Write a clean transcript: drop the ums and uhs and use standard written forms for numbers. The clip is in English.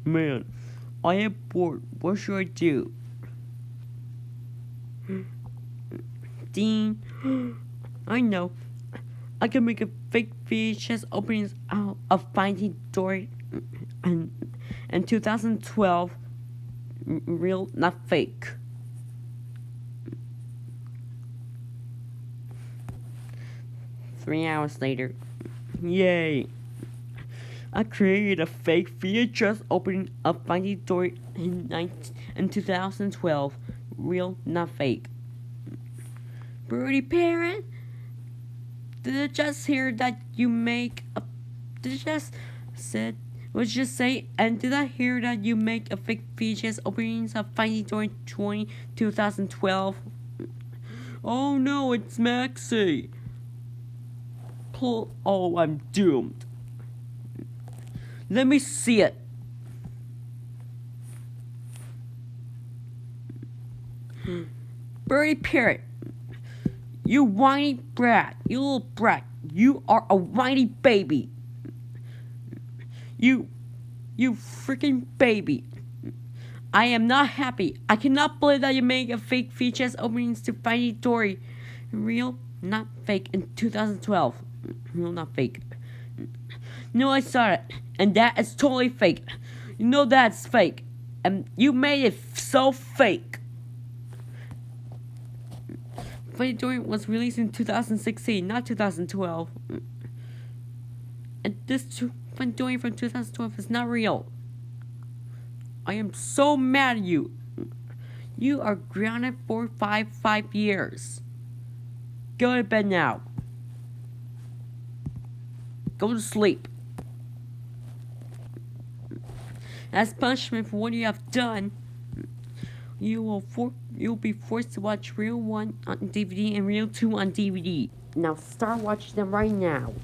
Man, I am bored. What should I do? Dean, I know. I can make a fake VHS openings out of Finding Dory in 2012. Real, not fake. $3 later. Yay! I created a fake VHS opening of Finding Dory in 2012. Real, not fake. Birdy, parrot? Did I just hear that you make a... Did I just said... Let's just say, and did I hear that you make a fake VHS openings of Finding Dory 2012? Oh no, it's Maxie. Oh, I'm doomed. Let me see it. Birdy, parrot. You whiny brat. You little brat. You are a whiny baby. You freaking baby. I am not happy. I cannot believe that you made a fake VHS openings to Finding Dory. Real, not fake, in 2012. Real, not fake. No, I saw it, and that is totally fake. You know that's fake, and you made it so fake. Finding Dory was released in 2016, not 2012. And this Finding Dory from 2012 is not real. I am so mad at you. You are grounded for 5 years. Go to bed now. Go to sleep. As punishment for what you have done, you'll be forced to watch Reel 1 on DVD and Reel 2 on DVD. Now start watching them right now.